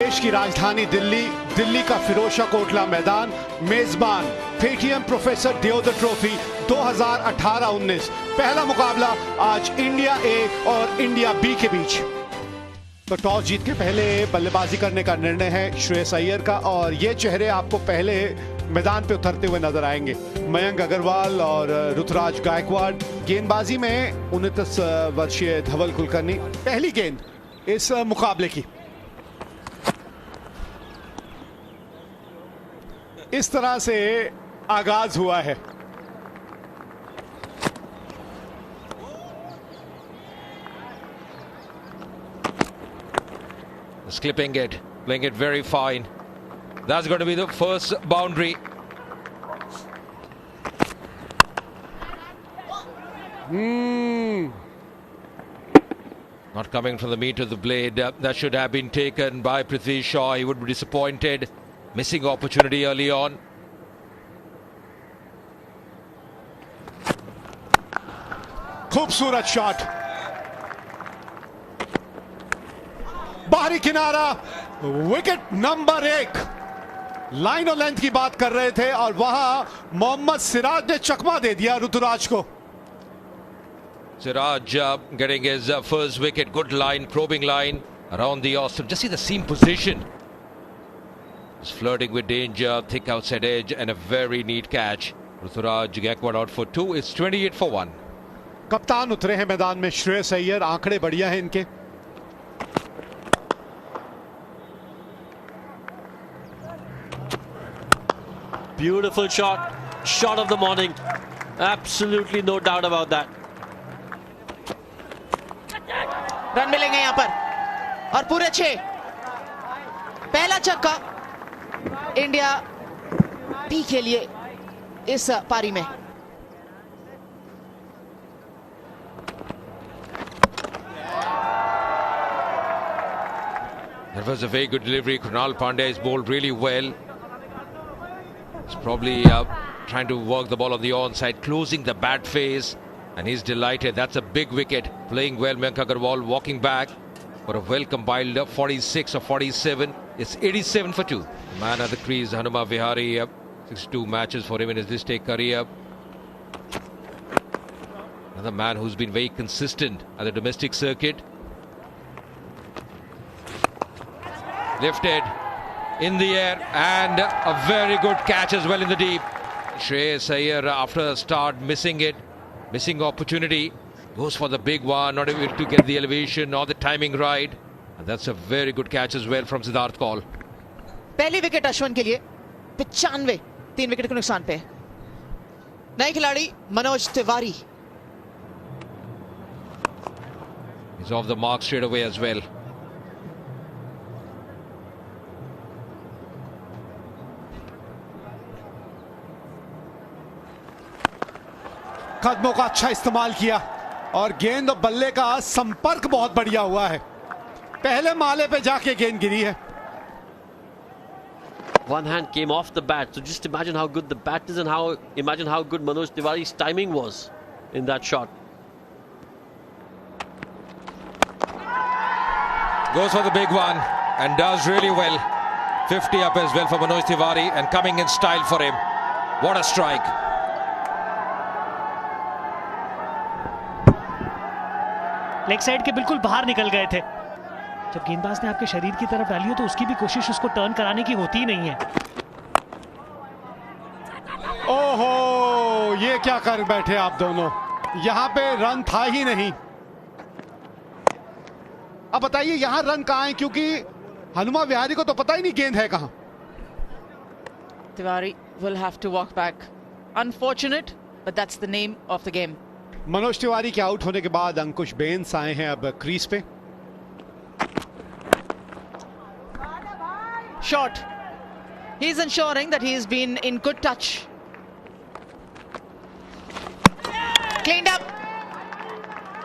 देश की राजधानी दिल्ली का फिरोजशाह कोटला मैदान मेजबान पेटीएम प्रोफेसर दियोदर ट्रॉफी 2018-19 पहला मुकाबला आज इंडिया ए और इंडिया बी के बीच। तो टॉस जीत के पहले बल्लेबाजी करने का निर्णय है श्रेयस अय्यर का और ये चेहरे आपको पहले मैदान पे उतरते हुए नजर आएंगे। मयंक अग्रवाल और ऋतुराज गायकवाड़। गेंदबाजी में 29 वर्षीय धवल कुलकर्णी। पहली गेंद इस मुकाबले की इस तरह से आगाज हुआ है। He's clipping it, playing it very fine. That's going to be the first boundary. Not coming from the meat of the blade. That should have been taken by Prithvi Shaw. He would be disappointed. Missing opportunity early on. खूबसूरत shot, बाहरी किनारा, wicket number 1। Line और length की बात कर रहे थे और वहां मोहम्मद सिराज ने चकमा दे दिया ऋतुराज को। Siraj getting his first wicket. Good line, probing line around the off. Just see the seam position. He's flirting with danger, thick outside edge and a very neat catch. Rituraj Gaikwad out for 2. It's 28 for 1. कप्तान उतरे हैं मैदान में श्रेयस अय्यर। आंकड़े बढ़िया हैं इनके। Beautiful shot of the morning. Absolutely no doubt about that. Run मिलेंगे यहां पर और पूरे 6। पहला छक्का इंडिया बी के लिए इस पारी में। That was a very good delivery. Krunal Pandya is bowled really well. He's probably trying to work the ball on the onside, closing the bat face, and he's delighted. That's a big wicket. Playing well, Mayank Agarwal walking back for a well-compiled 46 or 47. It's 87 for 2. Man at the crease, Hanuma Vihari, 62 matches for him in his List A career. Another man who's been very consistent at the domestic circuit. Lifted in the air and a very good catch as well in the deep. Shreyas Iyer after a start missing opportunity, goes for the big one, not able to get the elevation or the timing right, and that's a very good catch as well from Siddharth Kaul. पहली wicket Ashwin के लिए 95, 3 wicket के नुकसान पे। नए खिलाड़ी Manoj Tiwari. He's off the mark straight away as well. कदमों का अच्छा इस्तेमाल किया और गेंद और बल्ले का संपर्क बहुत बढ़िया हुआ है। पहले माले पे जाके गेंद गिरी है। One hand came off the bat, so just imagine how good the bat is and imagine how good Manoj Tiwari's timing was in that shot. Goes for the big one and does really well. 50 up as well for Manoj Tiwari and coming in style for him. What a strike. Leg side के बिल्कुल बाहर निकल गए थे। जब गेंदबाज ने आपके शरीर की तरफ डाली हो तो उसकी भी कोशिश उसको टर्न कराने की होती ही नहीं है। ओहो, ये क्या कर बैठे आप दोनों। यहां पे रन था ही नहीं। अब बताइए यहां रन कहां है, क्योंकि हनुमा विहारी को तो पता ही नहीं गेंद है कहां। Tiwari will have to walk back. Unfortunate, but that's the name of the game. Manoj Tiwari के आउट होने के बाद अंकुश बेंस आए हैं अब क्रीज पे। Shot. He's ensuring that he's been in good touch. Cleaned up.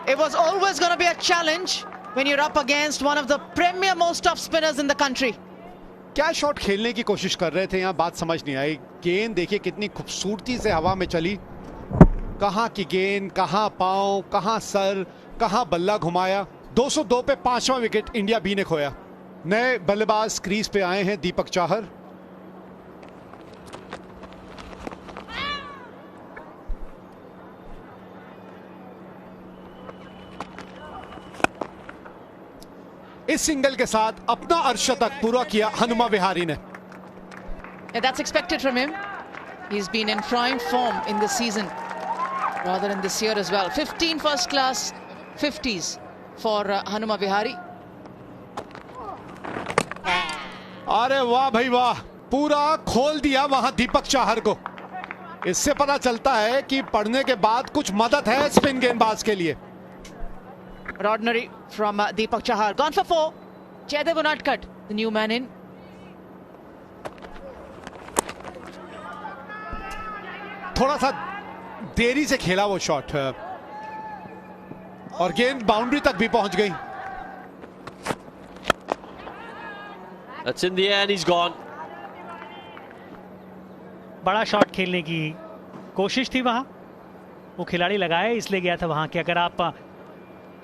It was always going to be a challenge when you're up against one of the premier most top spinners in the country. क्या shot खेलने की कोशिश कर रहे थे, यहां बात समझ नहीं आई। गेंद देखिए कितनी खूबसूरती से हवा में चली। कहां की गेंद, कहां पांव, कहां सर, कहां बल्ला घुमाया। 202 पे 5वां विकेट इंडिया बी ने खोया। नए बल्लेबाज क्रीज पे आए हैं दीपक चाहर। इस सिंगल के साथ अपना अर्धशतक पूरा किया हनुमा विहारी ने। That's expected from him. He's been in prime form in this season, rather in this year as well. 15 first-class 50s for Hanuma Vihari. अरे वाह भाई वाह, पूरा खोल दिया वहां दीपक चाहर को। इससे पता चलता है कि पढ़ने के बाद कुछ मदद है स्पिन गेंदबाज के लिए। Ordinary from Deepak Chahar. Gone for 4. Jaydev Unadkat, the new man in. थोड़ा सा देरी से खेला वो शॉट और गेंद बाउंड्री तक भी पहुंच गई। That's in the air and he's gone. बड़ा शॉट खेलने की कोशिश थी वहां, वो खिलाड़ी लगाए इसलिए गया था वहां कि अगर आप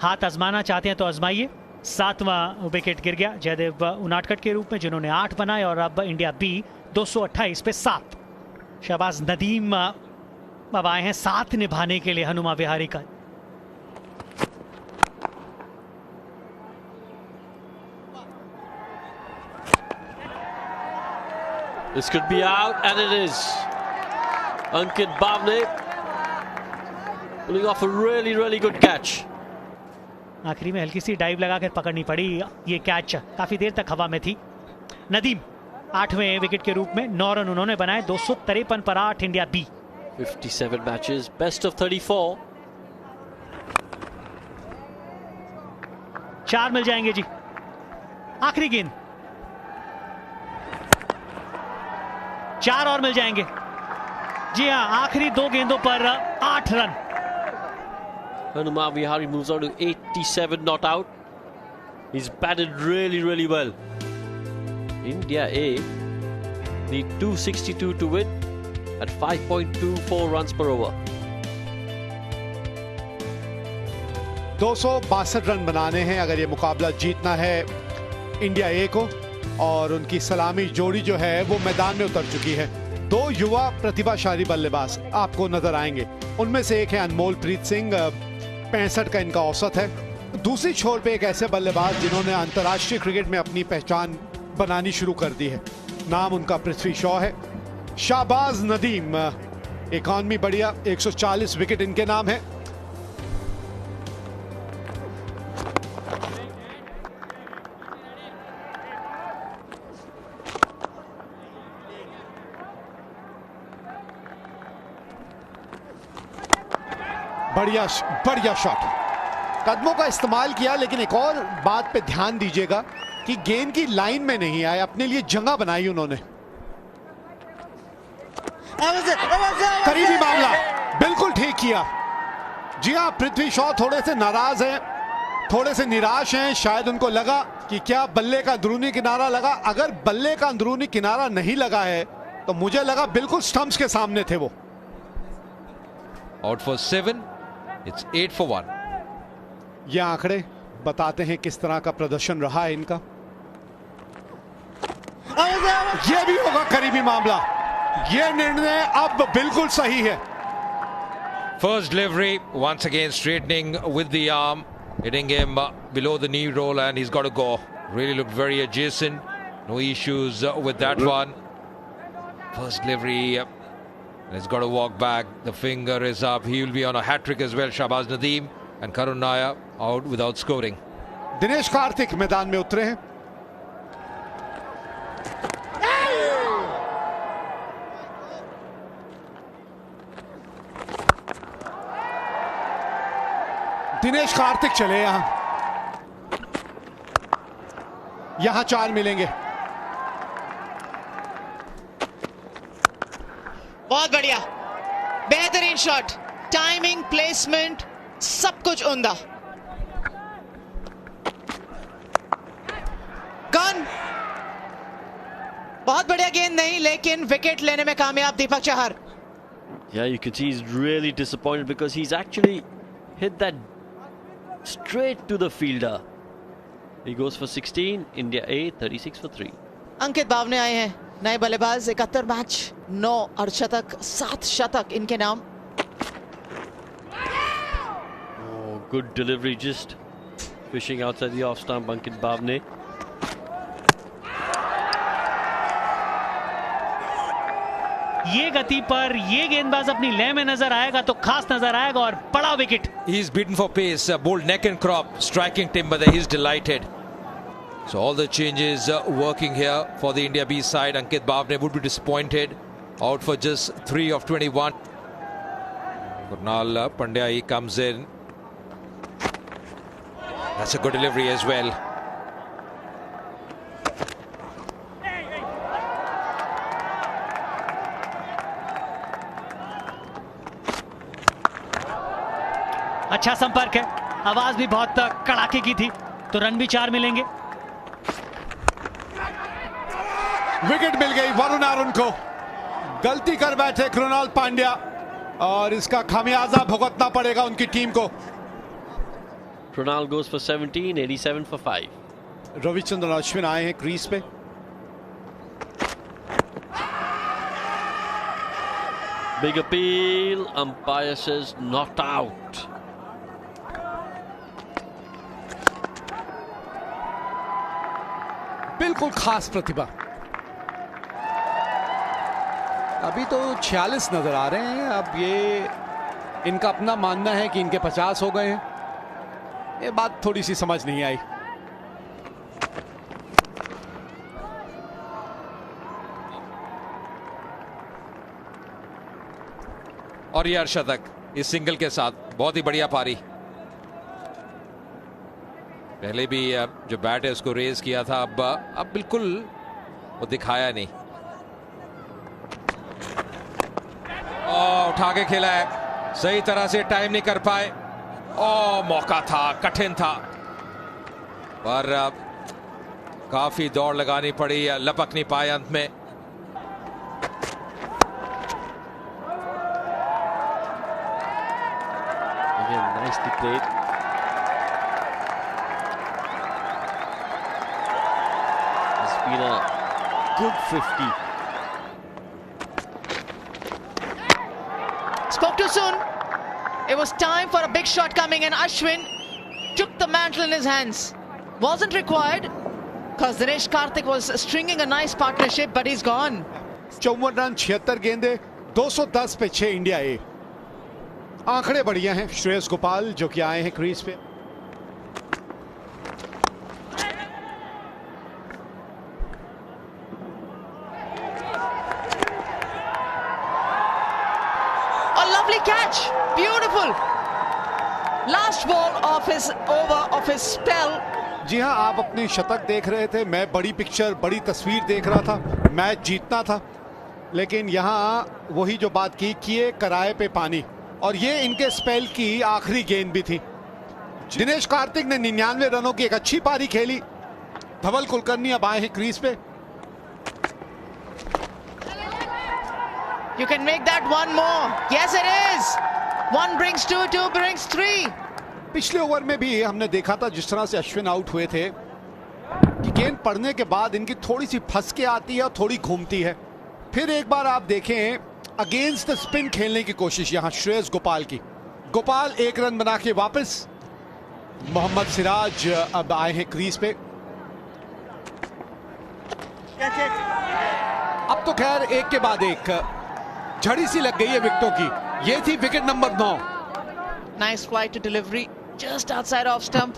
हाथ आजमाना चाहते हैं तो आजमाइए। 7वां विकेट गिर गया जयदेव उनाडकट के रूप में, जिन्होंने 8 बनाए और अब इंडिया बी 228 पे 7। शहबाज नदीम अब आए हैं साथ निभाने के लिए हनुमा विहारी का। This could be out and it is. Ankit Bhavne pulling off a really good catch. आखिरी में हल्की सी डाइव लगाकर पकड़नी पड़ी, ये कैच काफी देर तक हवा में थी। नदीम 8वें विकेट के रूप में 9 रन उन्होंने बनाए। 253 पर 8 India B. 57 matches, best of 34. 4 मिल जाएंगे जी। आखिरी गेंद, 4 और मिल जाएंगे। जी हां, आखिरी 2 गेंदों पर 8 run. Hanuma Vihari moves on to 87 not out. He's batted really well. India A need 262 to win at 5.24 runs per over. 262 run बनाने हैं अगर ये मुकाबला जीतना है इंडिया ए को, और उनकी सलामी जोड़ी जो है वो मैदान में उतर चुकी है। 2 युवा प्रतिभाशाली बल्लेबाज आपको नजर आएंगे। उनमें से एक है अनमोल प्रीत सिंह, 65 का इनका औसत है। दूसरी छोर पे एक ऐसे बल्लेबाज जिन्होंने अंतर्राष्ट्रीय क्रिकेट में अपनी पहचान बनानी शुरू कर दी है। नाम उनका पृथ्वी शॉ है। शाहबाज नदीम, इकॉनमी बढ़िया, 140 विकेट इनके नाम है। बढ़िया शॉट, कदमों का इस्तेमाल किया, लेकिन एक और बात पे ध्यान दीजिएगा कि गेंद की लाइन में नहीं आए, अपने लिए जगह बनाई उन्होंने। करीबी मामला, बिल्कुल ठीक किया। जी हां, पृथ्वी शॉ थोड़े से नाराज हैं, थोड़े से निराश हैं। शायद उनको लगा कि क्या बल्ले का अंदरूनी किनारा लगा। अगर बल्ले का अंदरूनी किनारा नहीं लगा है तो मुझे लगा बिल्कुल स्टंप्स के सामने थे वो। Out for 7, it's 8 for 1. ये आंकड़े बताते हैं किस तरह का प्रदर्शन रहा है इनका। ये भी होगा करीबी मामला। ये निर्णय अब बिल्कुल सही है। First delivery, once again straightening with the arm, hitting him below the knee roll, and he's got to go. Really looked very adjacent. No issues with that one. First delivery, he's got to walk back. The finger is up. He will be on a hat-trick as well. Shahbaz Nadeem and Karun Naya out without scoring. Dinesh Karthik मैदान में उतरे हैं। दिनेश कार्तिक चले यहां 4 मिलेंगे। बहुत बढ़िया, बेहतरीन शॉट, टाइमिंग, प्लेसमेंट, सब कुछ उम्दा। गन, बहुत बढ़िया गेंद नहीं, लेकिन विकेट लेने में कामयाब Deepak Chahar. Yeah, you can see he's really disappointed because he's actually hit that straight to the fielder. He goes for 16. India A 36 for 3. अंकित बावने आए हैं, नए बल्लेबाज। 71 मैच, 9 अर्धशतक, 7 शतक इनके नाम। Oh, good delivery, just fishing outside the off stump. Ankit Bhavne. ये गति पर ये गेंदबाज अपनी लय में नजर आएगा तो खास नजर आएगा और बड़ा wicket. He's beaten for pace, bowled neck and crop, striking timber there. He's delighted. So all the changes working here for the India B side. Ankit Bhavne would be disappointed, out for just 3 of 21. Krunal Pandya, he comes in. That's a good delivery as well. अच्छा संपर्क है, आवाज भी बहुत कड़ाके की थी, तो रन भी 4 मिलेंगे। विकेट मिल गई वरुण आरुण को। गलती कर बैठे कृणाल पांड्या और इसका खामियाजा भुगतना पड़ेगा उनकी टीम को। Krunal goes for 17, 87 for 5. Ravichandran Ashwin आए हैं क्रीज पे। Big appeal. Umpire says not out. बिल्कुल खास प्रतिभा। अभी तो 46 नजर आ रहे हैं। अब ये इनका अपना मानना है कि इनके 50 हो गए हैं। ये बात थोड़ी सी समझ नहीं आई। और ये अर्धशतक इस सिंगल के साथ बहुत ही बढ़िया पारी। पहले भी जो बैट है उसको रेज किया था, अब बिल्कुल वो दिखाया नहीं। उठा के खेला है, सही तरह से टाइम नहीं कर पाए। मौका था, कठिन था, पर काफी दौड़ लगानी पड़ी, लपक नहीं पाए अंत में। Again, nicely played. It's been a good 50. Spoke too soon. It was time for a big shot coming, and Ashwin took the mantle in his hands. Wasn't required because Dinesh Karthik was stringing a nice partnership, but he's gone. 54 run 76 गेंदे, 210 पे 6 India ए। आंकड़े बढ़िया हैं श्रेयस गोपाल जो कि आए हैं crease पे। A lovely catch, beautiful. Last ball of his over of his spell. जी हां, आप अपनी शतक देख रहे थे, मैं बड़ी पिक्चर, बड़ी तस्वीर देख रहा था। मैच जीतना था, लेकिन यहां वही जो बात की, किए कराए पे पानी, और ये इनके स्पेल की आखिरी गेंद भी थी। दिनेश कार्तिक ने 99 रनों की एक अच्छी पारी खेली। धवल कुलकर्णी अब आए हैं क्रीज पे। You can make that one more. Yes, it is. One brings two, two brings three. पिछले ओवर में भी हमने देखा था जिस तरह से अश्विन आउट हुए थे कि गेंद पड़ने के बाद इनकी थोड़ी सी फंस के आती है और थोड़ी घूमती है। फिर एक बार आप देखें अगेंस्ट द स्पिन खेलने की कोशिश यहां श्रेयस गोपाल की। गोपाल 1 रन बना के वापस। मोहम्मद सिराज अब आए हैं क्रीज पे। अब तो खैर एक के बाद एक झड़ी सी लग गई है विकेटों की। ये थी wicket number 9। Nice flight to delivery, just outside off stump.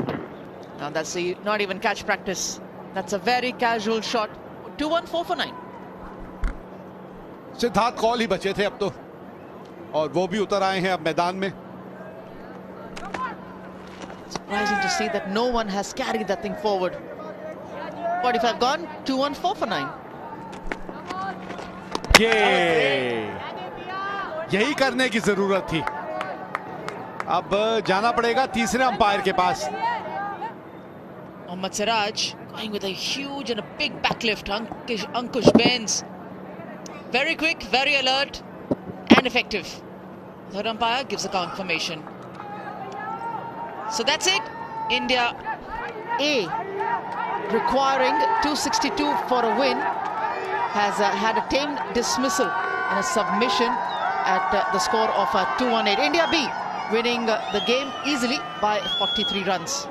Now that's not even catch practice. That's a very casual shot. 2-1-4 for 9. Siddharth Kaul ही बचे थे अब तो, और वो भी उतर आए हैं अब मैदान में। Surprising to see that no one has carried that thing forward. 45 gone, 2-1-4 for 9. यही करने की जरूरत थी। अब जाना पड़ेगा तीसरे अंपायर के पास। Mohammad Siraj going with a huge and a big backlift. Ankush Bains. Very quick, very alert and effective. Third umpire gives a confirmation. So that's it. India A requiring 262 for a win, has had a tame dismissal and a submission at the score of 218. India B winning the game easily by 43 runs.